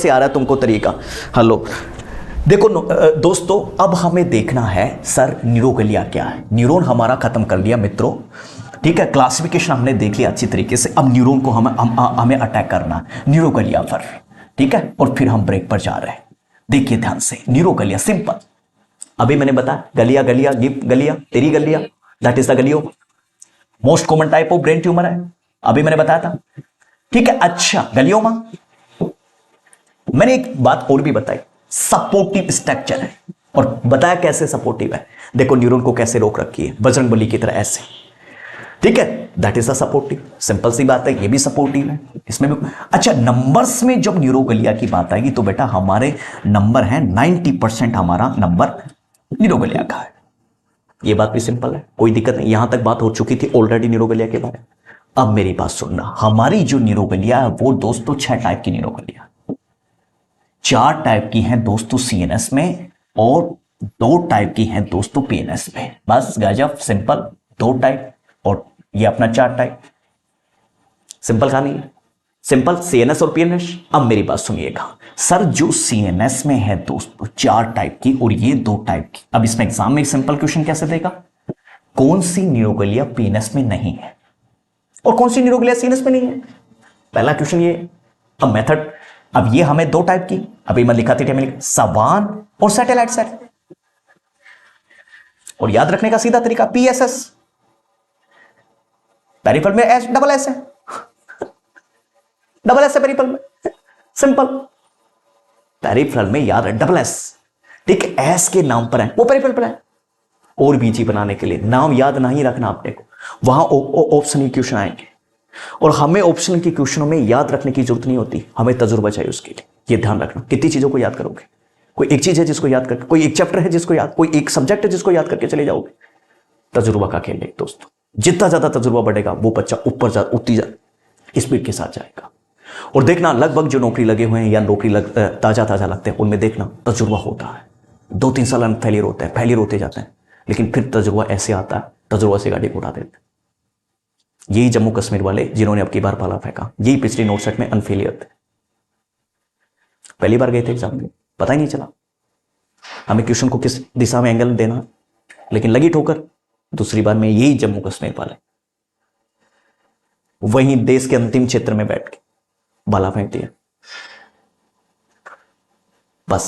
कैसे आ रहा है तुमको तरीका? हेलो देखो दोस्तों, अब हमें देखना है सर न्यूरोगलिया क्या है। न्यूरॉन हमारा खत्म कर लिया मित्रों, ठीक है, क्लासिफिकेशन हमने देख लिया अच्छी तरीके से। अब न्यूरॉन को हमें अटैक करना न्यूरोगलिया पर, ठीक है, और फिर हम ब्रेक पर जा रहे हैं। देखिए ध्यान से, न्यूरोगलिया सिंपल, अभी मैंने बताया गलिया गलिया गिप गलिया तेरी गलिया, दैट इज द गलियो, most common type of brain tumour है, अभी मैंने बताया था, ठीक है। अच्छा गलियोमा, मैंने एक बात और भी बताई, सपोर्टिव स्ट्रक्चर है, और बताया कैसे सपोर्टिव है। देखो न्यूरॉन को कैसे रोक रखी है, बजरंगबली की तरह ऐसे, ठीक है, that is the supportive. Simple सी बात है, ये भी सपोर्टिव है, इसमें भी। अच्छा नंबर्स में जब न्यूरोगलिया की बात आएगी तो बेटा हमारे नंबर है 90% हमारा नंबर न्यूरोगलिया का है। ये बात भी सिंपल है, कोई दिक्कत नहीं, यहां तक बात हो चुकी थी ऑलरेडी न्यूरोगलिया के बारे में। अब मेरी बात सुनना, हमारी जो न्यूरोगलिया है वो दोस्तों 6 टाइप की न्यूरोगलिया, 4 टाइप की हैं दोस्तों सीएनएस में, और 2 टाइप की हैं दोस्तों पीएनएस में। बस गजब सिंपल, 2 टाइप और ये अपना 4 टाइप, सिंपल कहानी है, सिंपल सीएनएस और पीएनएस। अब मेरी बात सुनिएगा सर, जो सीएनएस में है दोस्तों 4 टाइप की और ये 2 टाइप की, अब इसमें एग्जाम में सिंपल क्वेश्चन कैसे देगा, कौन सी न्यूरोगलिया पीएनएस में नहीं है और कौन सी न्यूरोगलिया सीएनएस में नहीं है, पहला क्वेश्चन ये। अब मेथड, अब ये हमें 2 टाइप की, अभी मैं लिखा थी सवान और सैटेलाइट सेल, और याद रखने का सीधा तरीका पीएसएस, पेरिफेरल में एस डबल एस है, डबल एस है पेरिफेरल में, सिंपल, पेरिफेरल में याद है डबल एस, ठीक है, एस के नाम पर है वो पेरिफेरल पर है। और बीजी बनाने के लिए नाम याद नहीं रखना आपने को, वहां ऑप्शन क्वेश्चन आएंगे, और हमें ऑप्शन के क्वेश्चनों में याद रखने की जरूरत नहीं होती, हमें तजुर्बा चाहिए उसके लिए। ये ध्यान रखना, कितनी चीजों को याद करोगे, कोई एक चीज है जिसको याद करके, कोई एक चैप्टर है जिसको याद, कोई एक सब्जेक्ट है जिसको याद करके चले जाओगे, तजुर्बा का खेल है दोस्तों। जितना ज्यादा तजुर्बा बढ़ेगा वो बच्चा ऊपर उतनी स्पीड के साथ जाएगा। और देखना लगभग जो नौकरी लगे हुए हैं या नौकरी ताजा लगते हैं उनमें देखना तजुर्बा होता है, 2-3 साल फेलियर होते हैं, फेलियर होते जाते हैं, लेकिन फिर तजुर्बा ऐसे आता है, तजुर्बा से गाड़ी उड़ा देते हैं। यही जम्मू कश्मीर वाले जिन्होंने अब की बार भाला फेंका, यही पिछली नोट सेट में अनफेलियर थे, पहली बार गए थे एग्जाम में, पता ही नहीं चला हमें क्वेश्चन को किस दिशा में एंगल देना, लेकिन लगी ठोकर। दूसरी बार में यही जम्मू कश्मीर वाले वहीं देश के अंतिम क्षेत्र में बैठ के भाला फेंक दिया, बस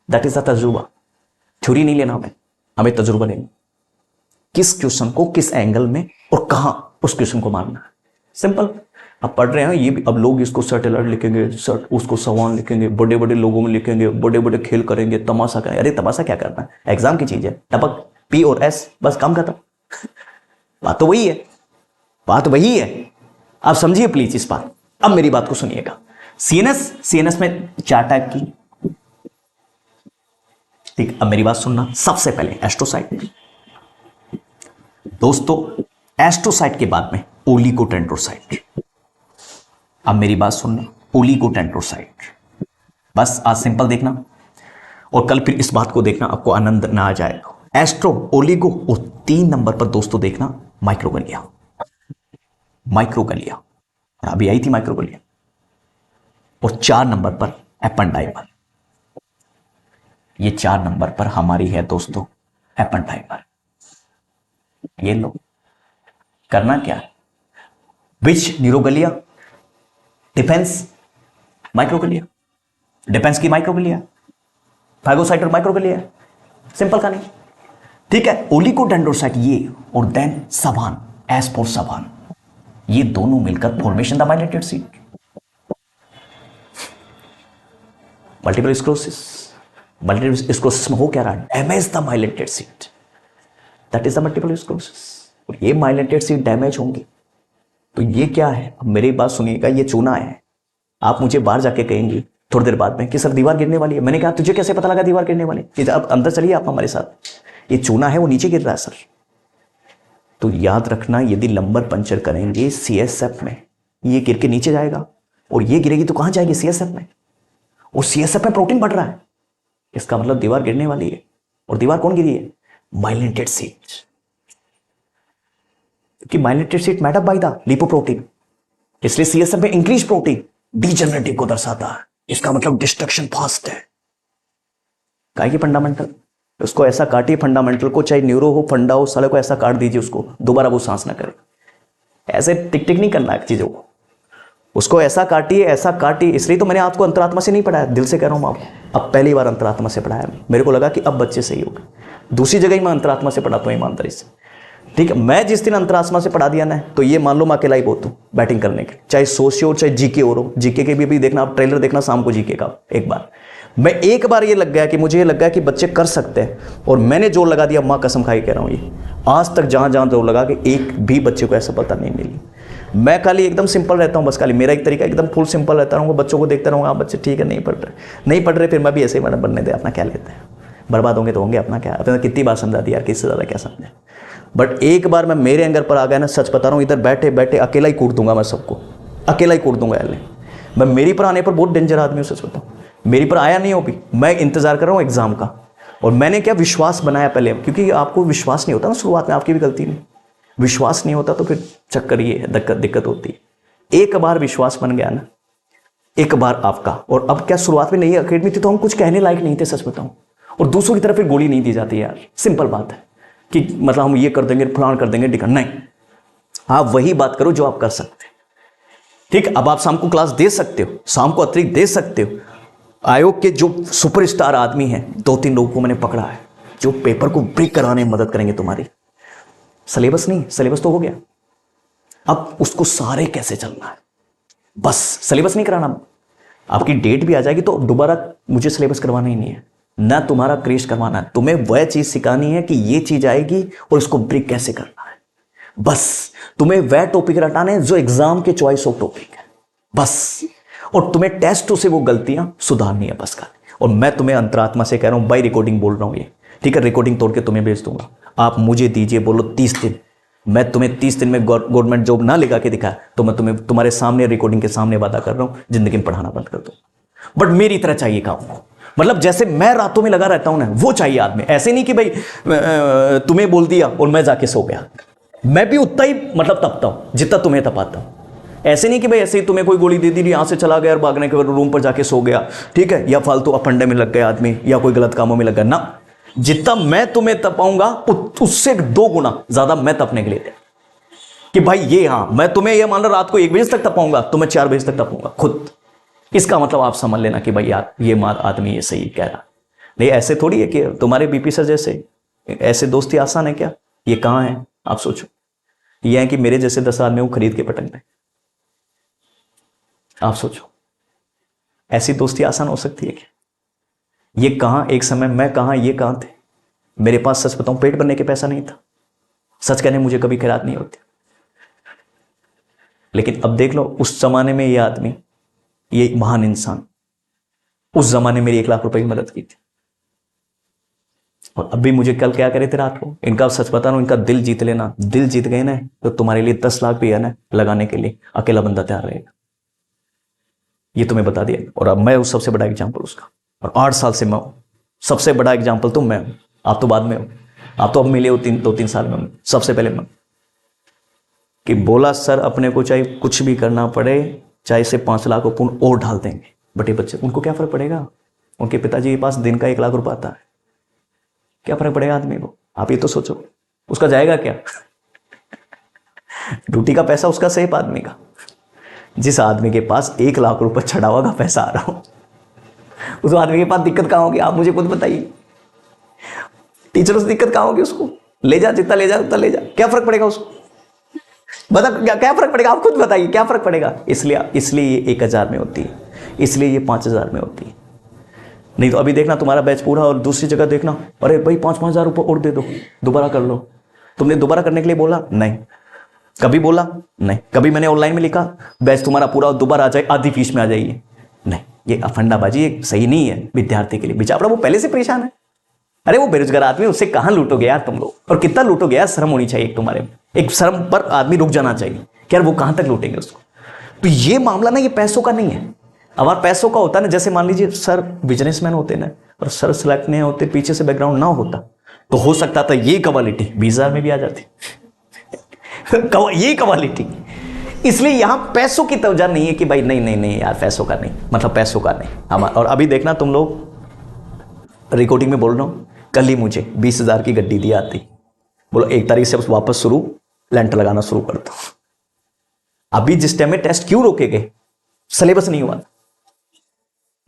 दैट इज द तजुर्बा। थ्योरी नहीं लेना हमें तजुर्बा लेना, किस क्वेश्चन को किस एंगल में और कहां उस क्वेश्चन को मारना है, सिंपल। अब पढ़ रहे हैं ये भी, अब लोग इसको सैटेलाइट लिखेंगे, उसको सवाल लिखेंगे, बड़े बड़े लोगों में लिखेंगे, बड़े बड़े खेल करेंगे, तमाशा करेंगे। अरे तमाशा क्या करना है, एग्जाम की चीज है, टपक पी और एस, बस काम खत्म। बात तो वही है, बात वही है, आप समझिए प्लीज इस बात। अब मेरी बात को सुनिएगा, सीएनएस में 4 टाइप की, ठीक। अब मेरी बात सुनना, सबसे पहले एस्ट्रोसाइट दोस्तों, एस्ट्रोसाइट के बाद में ओलिगोडेंड्रोसाइट। अब मेरी बात सुनना, ओलिगोडेंड्रोसाइट, बस आज सिंपल देखना और कल फिर इस बात को देखना, आपको आनंद ना आ जाएगा। एस्ट्रो, ओलिगो और 3 नंबर पर दोस्तों देखना माइक्रोगलिया, माइक्रोगलिया, और अभी आई थी माइक्रोगलिया, और 4 नंबर पर एपेंडाइमर। ये 4 नंबर पर हमारी है दोस्तों एपेंडाइमर। ये लो, करना क्या है, विच न्यूरोगलिया डिफेंस माइक्रोगलिया, डिफेंस की माइक्रोगलिया, फाइगोसाइट और माइक्रोगलिया, सिंपल का नहीं, ठीक है। ओलिगोडेंड्रोसाइट ये, और देन सवान, एस फॉर सवान, ये दोनों मिलकर formation the माइलेटेड seat. Multiple sclerosis, multiple sclerosis में हो क्या रहा है, damage the माइलेटेड seat, that is the multiple sclerosis. और ये माइलेटेड सीट डैमेज होंगी तो ये क्या है, अब मेरी बात सुनिएगा, ये चूना है। आप मुझे बाहर जाके कहेंगे थोड़ी देर बाद में कि सर दीवार गिरने वाली है, मैंने कहा तुझे कैसे पता लगा दीवार गिरने वाली है, अब अंदर चलिए आप हमारे साथ, ये चूना है वो नीचे गिर रहा है सर। तो याद रखना, यदि लंबर पंचर करेंगे सीएसएफ में, ये गिर के नीचे जाएगा, और ये गिरेगी तो कहां जाएगी, सीएसएफ में, और सीएसएफ में प्रोटीन बढ़ रहा है, इसका मतलब दीवार गिरने वाली है। और दीवार कौन गिरी है, माइलेटेड सीट, क्योंकि माइलेटेड seat made up by the lipoprotein, इसलिए सीएसएफ में इंक्रीज प्रोटीन डीजेनरेटिव को दर्शाता है, इसका मतलब डिस्ट्रक्शन फास्ट है। काहे की फंडामेंटल, उसको ऐसा काटिए फंडामेंटल को, चाहे न्यूरो हो फंडा हो, साले को ऐसा काट दीजिए उसको, दोबारा वो सांस ना करे। ऐसे टिक टिक नहीं करना है चीजों को, उसको ऐसा काटिए ऐसा काटिए। इसलिए तो मैंने आपको अंतरात्मा से नहीं पढ़ाया, दिल से कह रहा हूं आपको। अब पहली बार अंतरात्मा से पढ़ाया मेरे को लगा कि अब बच्चे सही हो गए। दूसरी जगह ही मैं अंतरात्मा से पढ़ाता हूँ ईमानदारी से, ठीक है। मैं जिस दिन अंतरात्मा से पढ़ा दिया ना, तो ये मान लो मैं अकेला ही बहुत हूँ बैटिंग करने के, चाहे सोशियो चाहे जीके हो। जीके के भी अभी देखना, आप ट्रेलर देखना शाम को जीके का। एक बार ये लग गया कि मुझे ये लग गया कि बच्चे कर सकते हैं, और मैंने जोर लगा दिया, माँ कसम खाई कह रहा हूँ, ये आज तक जहां जहां जोर लगा कि एक भी बच्चे को ऐसा पता नहीं मिली। मैं खाली एकदम सिंपल रहता हूँ, बस खाली मेरा एक तरीका एकदम फुल सिंपल रहता रहूँगा, बच्चों को देखता रहूँगा, बच्चे ठीक है नहीं पढ़ रहे फिर मैं भी ऐसे ही मैडम बनने दे, अपना क्या लेते हैं, बर्बाद होंगे तो होंगे, अपना क्या। अपने कितनी बार समझा दी यार, किससे ज़्यादा क्या समझे। बट एक बार मैं मेरे एंगर पर आ गया ना, सच बता रहा हूँ, इधर बैठे बैठे अकेला ही कूट दूंगा मैं सबको, अकेला ही कूट दूंगा यार। मैं मेरी पर आने पर बहुत डेंजर आदमी हूँ, सच बताऊँ। मेरी पर आया नहीं हो भी, मैं इंतजार कर रहा हूँ एग्जाम का, और मैंने क्या विश्वास बनाया पहले, क्योंकि आपको विश्वास नहीं होता ना शुरुआत में, आपकी भी गलती नहीं, विश्वास नहीं होता तो फिर चक्कर ये है, दिक्कत होती है। एक बार विश्वास बन गया ना, एक बार आपका। और अब क्या, शुरुआत में नई अकेडमी थी तो हम कुछ कहने लायक नहीं थे, सच बताऊं, और दूसरों की तरफ फिर गोली नहीं दी जाती यार। सिंपल बात है कि मतलब हम ये कर देंगे, फलान कर देंगे, डिकर नहीं, आप वही बात करो जो आप कर सकते हैं, ठीक। अब आप शाम को क्लास दे सकते हो, शाम को अतिरिक्त दे सकते हो। आयोग के जो सुपरस्टार आदमी हैं, 2-3 लोगों को मैंने पकड़ा है जो पेपर को ब्रेक कराने में मदद करेंगे तुम्हारी। सिलेबस नहीं, सिलेबस तो हो गया, अब उसको सारे कैसे चलना है, बस सिलेबस नहीं कराना। आपकी डेट भी आ जाएगी तो दोबारा मुझे सिलेबस करवाना ही नहीं है ना, तुम्हारा क्रेश करवाना है। तुम्हें वह चीज सिखानी है कि ये चीज आएगी और इसको ब्रेक कैसे करना है, बस तुम्हें वह टॉपिक रटाने हैं जो एग्जाम के चॉइस ऑफ टॉपिक है, बस। और तुम्हें टेस्टों से वो गलतियां सुधारनी है, बस का। और मैं तुम्हें अंतरात्मा से कह रहा हूं, बाई रिकॉर्डिंग बोल रहा हूं ये, ठीक है। रिकॉर्डिंग तोड़ के तुम्हें भेज दूंगा, आप मुझे दीजिए, बोलो 30 दिन, मैं तुम्हें 30 दिन में गवर्नमेंट जॉब ना लगा के दिखा तो मैं तुम्हें तुम्हारे सामने रिकॉर्डिंग के सामने वादा कर रहा हूं, जिंदगी में पढ़ाना बंद कर दो। बट मेरी तरह चाहिए काम को, मतलब जैसे मैं रातों में लगा रहता हूं ना, वो चाहिए आदमी। ऐसे नहीं कि भाई तुम्हें बोल दिया और मैं जाके सो गया, मैं भी उतना ही मतलब तपता हूं जितना तुम्हें तपाता हूं। ऐसे नहीं कि भाई ऐसे ही तुम्हें कोई गोली दे दी, यहां से चला गया और भागने के बाद रूम पर जाके सो गया, ठीक है, या फालतू अफंडे में लग गया आदमी, या कोई गलत कामों में लग गया ना। जितना मैं तुम्हें तपाऊंगा उससे 2 गुना ज्यादा मैं तपने के लिए थे कि भाई ये, हाँ मैं तुम्हें ये मान लो रात को 1 बजे तक तपाऊंगा तो मैं 4 बजे तक तपाऊंगा खुद। इसका मतलब आप समझ लेना कि भाई यार ये आदमी ये सही कह रहा। नहीं ऐसे थोड़ी है कि तुम्हारे बीपी सर जैसे ऐसे दोस्ती आसान है क्या, ये कहां है आप सोचो। ये है कि मेरे जैसे 10 आदमी को खरीद के पटक दें, आप सोचो ऐसी दोस्ती आसान हो सकती है क्या। ये कहां, एक समय मैं कहां ये कहां थे। मेरे पास सच बताऊं पेट भरने के पैसा नहीं था, सच कहने मुझे कभी खैरात नहीं होती। लेकिन अब देख लो, उस जमाने में ये आदमी, ये महान इंसान, उस जमाने मेरी 1 लाख रुपए की मदद की थी, और अभी मुझे कल क्या करे थे रात को। इनका सच बता रहा हूं, इनका दिल जीत लेना, दिल जीत गए ना तो तुम्हारे लिए 10 लाख भी है ना लगाने के लिए, अकेला बंदा तैयार रहेगा, ये तुम्हें बता दिया। और अब मैं उस सबसे बड़ा एग्जाम्पल उसका, और 8 साल से मैं हूं, सबसे बड़ा एग्जाम्पल तो मैं हूं, आप तो बाद में हो, आप तो अब मिले हो 2-3 साल में, सबसे पहले मैं। कि बोला सर अपने को चाहे कुछ भी करना पड़े, चाहे से 5 लाख पूर्ण और डाल देंगे, बटे बच्चे उनको क्या फर्क पड़ेगा, उनके पिताजी के पास दिन का 1 लाख रुपया आता है, क्या फर्क पड़ेगा आदमी को। आप ये तो सोचो, उसका जाएगा क्या ड्यूटी का पैसा उसका सेफ आदमी का। जिस आदमी के पास 1 लाख रुपए छड़ावा का पैसा आ रहा हो, उस आदमी के पास दिक्कत कहां होगी, आप मुझे खुद बताइए। टीचर से दिक्कत कहां होगी, उसको ले जा, जितना ले जा उतना ले जा, क्या फर्क पड़ेगा उसको, बता क्या फर्क पड़ेगा, आप खुद बताइए क्या फर्क पड़ेगा। इसलिए ये 1000 में होती है, इसलिए ये 5000 में होती है। नहीं तो अभी देखना तुम्हारा बैच पूरा, और दूसरी जगह देखना अरे भाई 5-5 हजार रुपये और दे दो, दोबारा कर लो। तुमने दोबारा करने के लिए बोला नहीं, कभी बोला नहीं, कभी मैंने ऑनलाइन में लिखा बैच तुम्हारा पूरा दोबारा आ जाए, आधी फीस में आ जाइए, नहीं, ये अफंडाबाजी ये सही नहीं है विद्यार्थी के लिए। बेचारा वो पहले से परेशान है, अरे वो बेरोजगार आदमी, उससे कहां लूटोगे यार तुम लोग, और कितना लूटोगे यार, शर्म होनी चाहिए तुम्हारे में, एक शर्म पर आदमी रुक जाना चाहिए कि यार वो कहां तक लूटेंगे उसको। तो ये मामला ना ये पैसों का नहीं है, अगर पैसों का होता ना, जैसे मान लीजिए सर बिजनेसमैन होते ना और सर सेलेक्ट नहीं होते, पीछे से बैकग्राउंड ना होता, तो हो सकता था ये क्वालिटी 20,000 में भी आ जाती ये क्वालिटी इसलिए यहां पैसों की तवज्जो नहीं है कि भाई नहीं नहीं नहीं यार पैसों का नहीं, मतलब पैसों का नहीं हम। और अभी देखना तुम लोग रिकॉर्डिंग में बोल रहा हूं, कल ही मुझे 20,000 की गड्डी दी आती, बोलो 1 तारीख से वापस शुरू लेंटर लगाना शुरू कर दो। अभी जिस टाइम में टेस्ट क्यों रोके गए, सिलेबस नहीं हुआ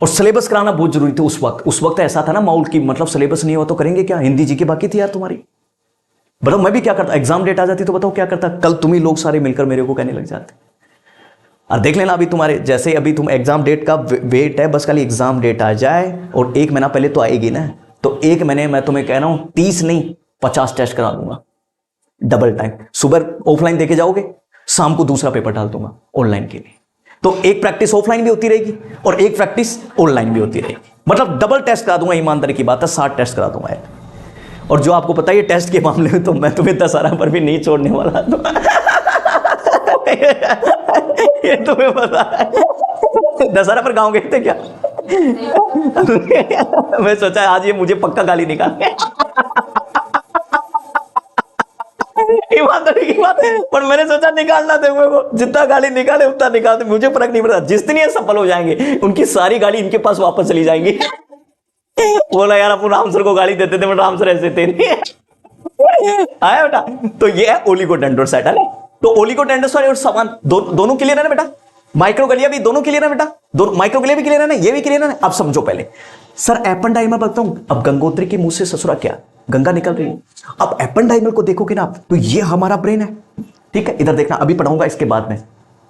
और सिलेबस कराना बहुत जरूरी था उस वक्त ऐसा था ना माहौल की, मतलब सिलेबस नहीं हुआ तो करेंगे क्या, हिंदी जी की बाकी थी यार तुम्हारी। बताओ मैं भी क्या करता, एग्जाम डेट आ जाती तो बताओ क्या करता, कल तुम ही लोग सारे मिलकर मेरे को कहने लग जाते। और देख लेना अभी तुम्हारे जैसे अभी तुम एग्जाम डेट का वेट है, बस खाली एग्जाम डेट आ जाए और 1 महीना पहले तो आएगी ना, तो 1 महीने मैं तुम्हें कह रहा हूं 30 नहीं 50 टेस्ट करा दूंगा डबल टाइम। सुबह ऑफलाइन देके जाओगे, शाम को दूसरा पेपर डाल दूंगा ऑनलाइन के लिए, तो एक प्रैक्टिस ऑफलाइन भी होती रहेगी और एक प्रैक्टिस ऑनलाइन भी होती रहेगी, मतलब डबल टेस्ट करा दूंगा। ईमानदारी की बात है 60 टेस्ट करा दूंगा। और जो आपको पता है टेस्ट के मामले में तो मैं तुम्हें दशहरा पर भी नहीं छोड़ने वाला तो ये तुम्हें पता है। दशहरा पर गाँव गए थे क्या? मैं सोचा आज ये मुझे पक्का गाली निकाल ईमानदारी की बात है, पर मैंने सोचा निकालना थे वो, जितना गाली निकाले उतना निकालते, मुझे फर्क नहीं पड़ता। जिस दिन ये सफल हो जाएंगे उनकी सारी गाली इनके पास वापस चली जाएंगी। बोला यार अपन राम सर को गाली देते थे, राम सर ऐसे थे नहीं आया बेटा। तो ये है ओलिगोडेंड्रोसाइट है ना, तो ओलिगोडेंड्रोसाइट और समान दोनों क्लियर है ना बेटा, माइक्रोग्लिया भी दोनों क्लियर है बेटा, दोनों माइक्रोग्लिया भी क्लियर है ना, ये भी क्लियर है ना। अब समझो पहले सर एपेंडाइमल बताता हूं, अब गंगोत्री के मुंह से ससुरा क्या गंगा निकल रही है। अब एपेंडाइमल को देखोगे ना तो ये हमारा ब्रेन है, ठीक है, इधर देखना अभी पढ़ाऊंगा इसके बाद में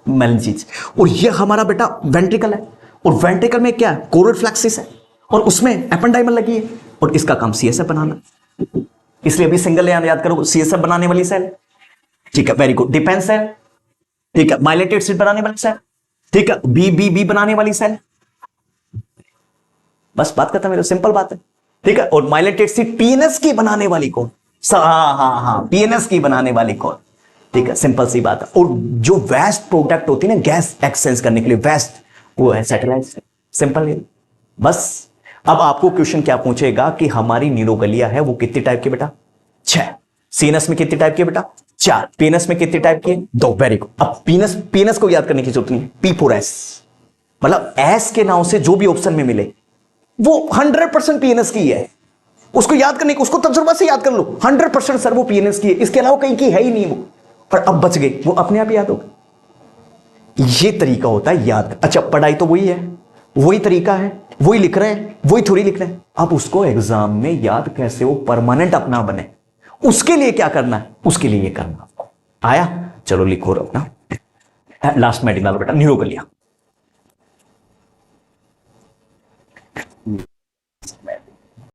मेनिंजेस। और ये हमारा बेटा वेंट्रिकल है, और वेंट्रिकल में क्या है कोरल फ्लेक्सिस है, और उसमें एपेंडाइमल लगी है, और इसका काम सीएसएफ बनाना, इसलिए अभी सिंगल याद करो सीएसएफ बनाने वाली सेल, ठीक है, वेरी गुड। डिफेंस सेल, ठीक है, माइलेटेड सीट बनाने वाली सेल, ठीक है, बी बनाने वाली सेल, बस बात करता मेरे, सिंपल बात है, ठीक है। और माइलेटेड सीट पीएनएस की बनाने वाली कौन? हाँ पीएनएस की बनाने वाली कौन? ठीक है, सिंपल सी बात है। और जो वेस्ट प्रोडक्ट होती है ना गैस एक्सचेंज करने के लिए वेस्ट, वो है सैटेलाइट, सिंपल है बस। अब आपको क्वेश्चन क्या पूछेगा कि हमारी न्यूरोगलिया है वो कितने टाइप की बेटा? 6। सीएनएस में कितने टाइप की बेटा? 4। पीएनएस में कितने टाइप की? 2। Very good. अब पीएनएस को याद करने की जरूरत नहीं, P4S, मतलब एस के नाम से जो भी ऑप्शन में मिले वो 100% पीएनएस की है, उसको याद करने की, उसको तजुर्बा से याद कर लो, 100% सर वो पीएनएस की है, इसके अलावा कहीं की है ही नहीं वो। पर अब बच गए, वो अपने आप याद होगा। ये तरीका होता है याद। अच्छा पढ़ाई तो वही है, वही तरीका है, वही लिख रहे हैं, वही थोड़ी लिख रहे हैं। अब उसको एग्जाम में याद कैसे वो परमानेंट अपना बने, उसके लिए क्या करना है, उसके लिए ये करना आया। चलो लिखो अपना लास्ट में डालो बेटा न्यूरोगलिया।